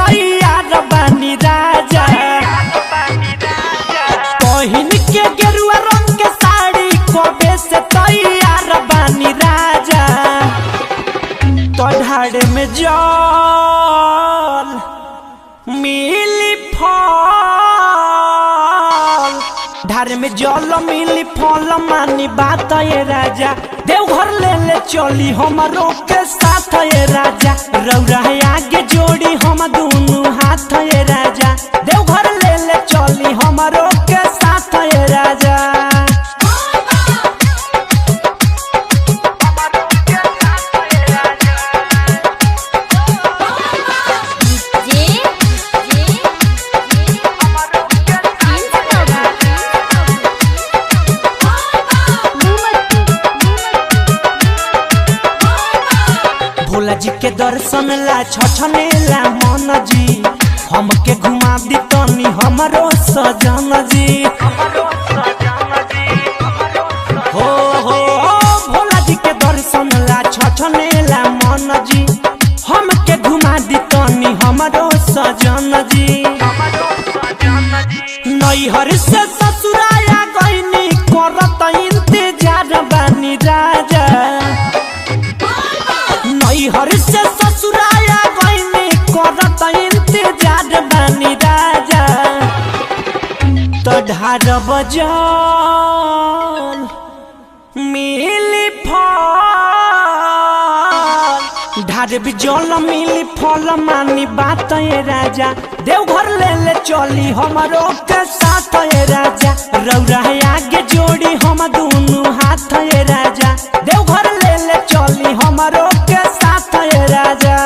तैयार बानी राजा। पहिन के गेरुआ रंग के साड़ी कबे से तैयार बानी राजा। तो ढाड़े में जल मिली फल, ढारे में जल मिली फल मानी बात ये राजा। देवघर ले ले चली हमारो के साथ ये राजा। रौरा आगे जोड़ी हम दोनों हाथ ये राजा। देवघर ले ले चली हमारो के साथ ये राजा। भोला जी के दर्शन ला छछने ला मन जी। हमके घुमा दी तनी हमरो सजन जी। हो भोला जी के दर्शन ला छछने ला मन जी। हमके घुमा दी तनी हमरो सजन जी। नैहर से ससुराया गईनी करत इंतजार बानी राजा। नैहर से ससुराया गईनी करत इंतजार बानी राजा। तो ढार बजल मिली फल, ढार बिजल मिली फल मानी बात ये राजा। देवघर ले ले चली हमारो के साथ ये राजा। रौरा आगे जोड़ी हम दोनों हाथ ये राजा। देवघर ले ले चली हमारो के साथ ये राजा।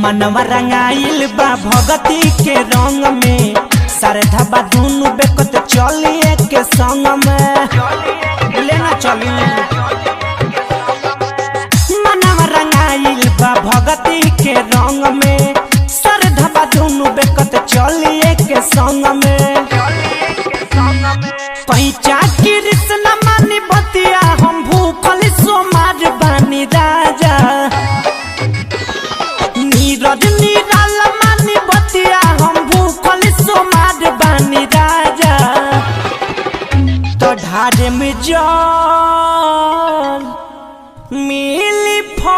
मनवा रंगाइल बा भगती के रंग में। श्रद्धा बा दुनु बेकत चलिए के संग में। लेना चली मनवा रंगाइल बा भगती के रंग में। श्रद्धा बा दुनु बेकत चलिए के संग में। पैचा कृष्ण मानी बतिया हम भूखल सोमार बानी राजा। नीरज निराल मानी बतिया हम भूखल सोमार बानी राजा। तो ढारे में जल मिली फल,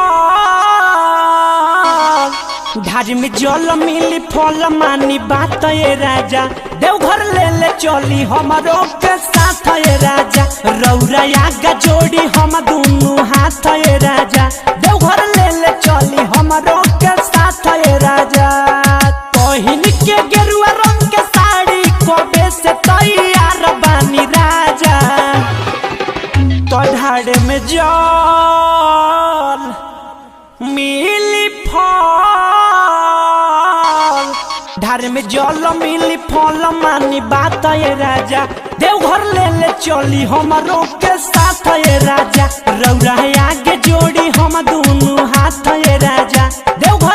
ढारे में जल मिली फल मानी बात ये राजा। देवघर ले ले चली हमारो के साथ ये राजा। रौरा आगा जोड़ी हम दोनों हाथ ये राजा। देवघर ले ले चली हमारो के साथ ये राजा। पहिन के गेरुआ रंग के साड़ी कबे से तैयार बानी राजा। तो ढाड़े में जल मिली फल, ढारे में जल मिली फल मानी बात ये राजा। देवघर ले ले चली हमारो के साथ ये राजा। रौरा आगे जोड़ी हम दोनों हाथ ये राजा। देवघर